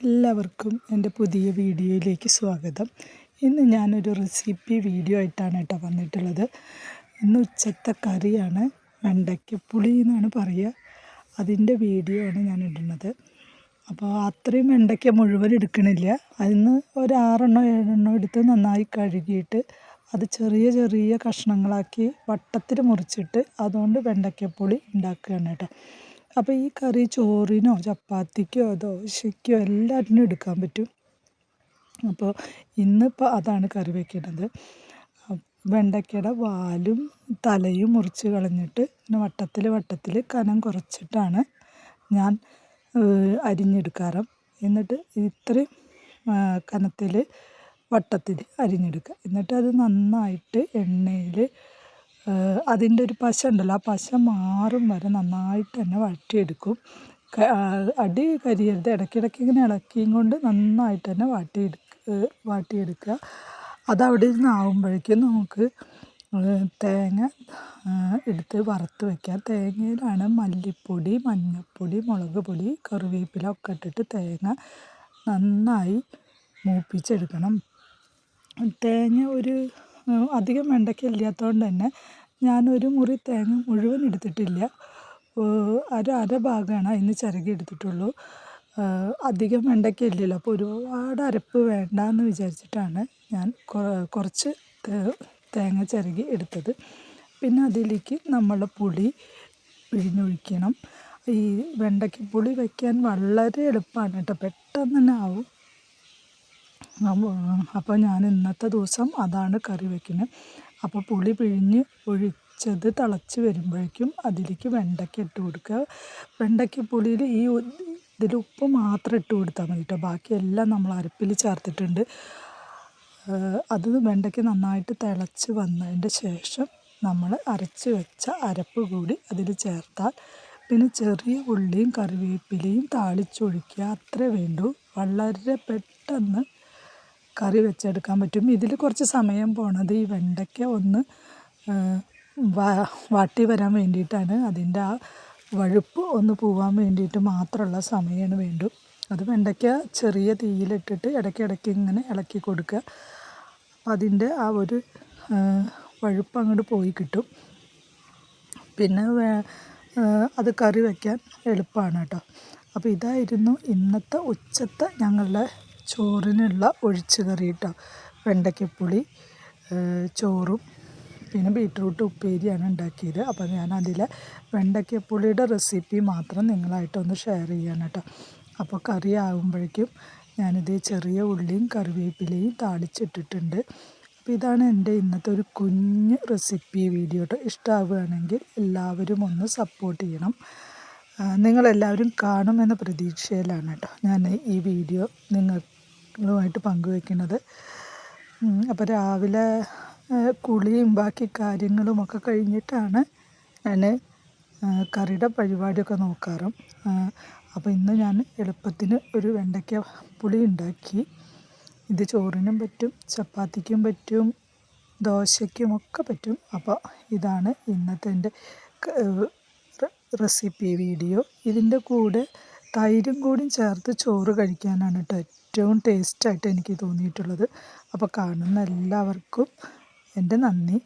എല്ലാവർക്കും എൻ്റെ പുതിയ വീഡിയോയിലേക്ക് സ്വാഗതം. ഇന്ന് ഞാനൊരു റെസിപ്പി വീഡിയോ ആയിട്ടാണ് കേട്ടോ വന്നിട്ടുള്ളത്. ഇന്ന് ഉച്ചത്തെ കറിയാണ്, വെണ്ടയ്ക്കപ്പുളി എന്നാണ് പറയുക. അതിൻ്റെ വീഡിയോ ആണ് ഞാൻ ഇടുന്നത്. അപ്പോൾ അത്രയും വെണ്ടയ്ക്ക മുഴുവൻ എടുക്കണില്ല. അതിന് ഒരു 6-7 എടുത്ത് നന്നായി കഴുകിയിട്ട് അത് ചെറിയ ചെറിയ കഷ്ണങ്ങളാക്കി വട്ടത്തിൽ മുറിച്ചിട്ട് അതുകൊണ്ട് വെണ്ടയ്ക്കപ്പുളി ഉണ്ടാക്കുകയാണ് കേട്ടോ. അപ്പോൾ ഈ കറി ചോറിനോ ചപ്പാത്തിക്കോ ദോശയ്ക്കോ എല്ലാറ്റിനും എടുക്കാൻ പറ്റും. അപ്പോൾ ഇന്നിപ്പോൾ അതാണ് കറി വയ്ക്കുന്നത്. വെണ്ടയ്ക്കയുടെ വാലും തലയും മുറിച്ച് കളഞ്ഞിട്ട് പിന്നെ വട്ടത്തിൽ കനം കുറച്ചിട്ടാണ് ഞാൻ അരിഞ്ഞെടുക്കാറ്. എന്നിട്ട് ഇത്രയും കനത്തിൽ വട്ടത്തിൽ അരിഞ്ഞെടുക്കുക. എന്നിട്ട് അത് നന്നായിട്ട് എണ്ണയിൽ അതിൻ്റെ ഒരു പശ ഉണ്ടല്ലോ, ആ പശ മാറും വരെ നന്നായിട്ട് തന്നെ വഴറ്റിയെടുക്കും. അടി കരിയരുത്, ഇടയ്ക്കിടയ്ക്ക് ഇങ്ങനെ ഇളക്കിയും കൊണ്ട് നന്നായിട്ട് തന്നെ വാട്ടിയെടുക്കുക. അതവിടെ ഇരുന്ന് ആവുമ്പോഴേക്കും നമുക്ക് തേങ്ങ എടുത്ത് വറുത്ത് വയ്ക്കാം. തേങ്ങയിലാണ് മല്ലിപ്പൊടി, മഞ്ഞൾപ്പൊടി, മുളക് പൊടി, കറിവേപ്പില ഒക്കെ ഇട്ടിട്ട് തേങ്ങ നന്നായി മൂപ്പിച്ചെടുക്കണം. തേങ്ങ ഒരു അധികം വെണ്ടയ്ക്ക ഇല്ലാത്തതുകൊണ്ട് തന്നെ ഞാനൊരു മുറി തേങ്ങ മുഴുവൻ എടുത്തിട്ടില്ല. അര ഭാഗമാണ് അതിന് ചിരകി എടുത്തിട്ടുള്ളൂ. അധികം വെണ്ടയ്ക്ക ഇല്ലല്ലോ, അപ്പോൾ ഒരുപാട് അരപ്പ് വേണ്ടാന്ന് വിചാരിച്ചിട്ടാണ് ഞാൻ കുറച്ച് തേങ്ങ ചിരകി എടുത്തത്. പിന്നെ അതിലേക്ക് നമ്മൾ പുളി പിഴിഞ്ഞൊഴിക്കണം. ഈ വെണ്ടയ്ക്കപ്പുളി വയ്ക്കാൻ വളരെ എളുപ്പമാണ് കേട്ടോ, പെട്ടെന്ന് തന്നെ ആവും. അപ്പോൾ ഞാൻ ഇന്നത്തെ ദിവസം അതാണ് കറി വയ്ക്കുന്നത്. അപ്പോൾ പുളി പിഴിഞ്ഞ് ഒഴിച്ചത് തിളച്ച് വരുമ്പോഴേക്കും അതിലേക്ക് വെണ്ടയ്ക്ക ഇട്ട് കൊടുക്കുക. വെണ്ടയ്ക്കപ്പുളിയിൽ ഇതിൽ ഉപ്പ് മാത്രം ഇട്ട് കൊടുത്താൽ മതി കേട്ടോ, ബാക്കിയെല്ലാം നമ്മൾ അരപ്പിൽ ചേർത്തിട്ടുണ്ട്. അത് വെണ്ടയ്ക്ക നന്നായിട്ട് തിളച്ച് വന്നതിൻ്റെ ശേഷം നമ്മൾ അരച്ച് വെച്ച അരപ്പ് കൂടി അതിൽ ചേർത്താൽ പിന്നെ ചെറിയ ഉള്ളിയും കറിവേപ്പിലയും താളിച്ചൊഴിക്കുക. അത്രേ വേണ്ടൂ. വളരെ പെട്ടെന്ന് കറി വെച്ചെടുക്കാൻ പറ്റും. ഇതിൽ കുറച്ച് സമയം പോണത് ഈ വെണ്ടയ്ക്ക ഒന്ന് വാട്ടി വരാൻ വേണ്ടിയിട്ടാണ്. അതിൻ്റെ ആ വഴുപ്പ് ഒന്ന് പോകാൻ വേണ്ടിയിട്ട് മാത്രമുള്ള സമയമാണ് വേണ്ടു. അത് വെണ്ടയ്ക്ക ചെറിയ തീയിലിട്ടിട്ട് ഇടയ്ക്കിടയ്ക്ക് ഇങ്ങനെ ഇളക്കി കൊടുക്കുക. അപ്പം അതിൻ്റെ ആ ഒരു വഴുപ്പ് അങ്ങോട്ട് പോയി കിട്ടും. പിന്നെ അത് കറി വയ്ക്കാൻ എളുപ്പമാണ് കേട്ടോ. അപ്പോൾ ഇതായിരുന്നു ഇന്നത്തെ ഉച്ചത്തെ ഞങ്ങളുടെ ചോറിനുള്ള ഒഴിച്ച് കറി കേട്ടോ. വെണ്ടയ്ക്കപ്പുളി ചോറും പിന്നെ ബീറ്റ്റൂട്ട് ഉപ്പേരിയാണ് ഉണ്ടാക്കിയത്. അപ്പോൾ ഞാൻ അതിലെ വെണ്ടയ്ക്കപ്പുളിയുടെ റെസിപ്പി മാത്രം നിങ്ങളായിട്ടൊന്ന് ഷെയർ ചെയ്യാണ് കേട്ടോ. അപ്പോൾ കറി ആകുമ്പോഴേക്കും ഞാനിത് ചെറിയ ഉള്ളിയും കറിവേപ്പിലയും താളിച്ചിട്ടിട്ടുണ്ട്. അപ്പോൾ ഇതാണ് എൻ്റെ ഇന്നത്തെ ഒരു കുഞ്ഞ് റെസിപ്പി വീഡിയോ കേട്ടോ. ഇഷ്ടമാവുകയാണെങ്കിൽ എല്ലാവരും ഒന്ന് സപ്പോർട്ട് ചെയ്യണം. നിങ്ങളെല്ലാവരും കാണുമെന്ന പ്രതീക്ഷയിലാണ് കേട്ടോ ഞാൻ ഈ വീഡിയോ നിങ്ങളുമായിട്ട് പങ്കുവയ്ക്കുന്നത്. അപ്പോൾ രാവിലെ കുളിയും ബാക്കി കാര്യങ്ങളുമൊക്കെ കഴിഞ്ഞിട്ടാണ് ഞാൻ കറിയുടെ പരിപാടിയൊക്കെ നോക്കാറും. അപ്പോൾ ഇന്ന് ഞാൻ എളുപ്പത്തിന് ഒരു വെണ്ടയ്ക്ക പുളി ഉണ്ടാക്കി. ഇത് ചോറിനും പറ്റും, ചപ്പാത്തിക്കും പറ്റും, ദോശയ്ക്കുമൊക്കെ പറ്റും. അപ്പോൾ ഇതാണ് ഇന്നത്തെ എൻ്റെ റെസിപ്പി വീഡിയോ. ഇതിൻ്റെ കൂടെ തൈരും കൂടി ചേർത്ത് ചോറ് കഴിക്കാനാണ് കേട്ടോ ഏറ്റവും ടേസ്റ്റായിട്ട് എനിക്ക് തോന്നിയിട്ടുള്ളത്. അപ്പോൾ കാണുന്ന എല്ലാവർക്കും എൻ്റെ നന്ദി.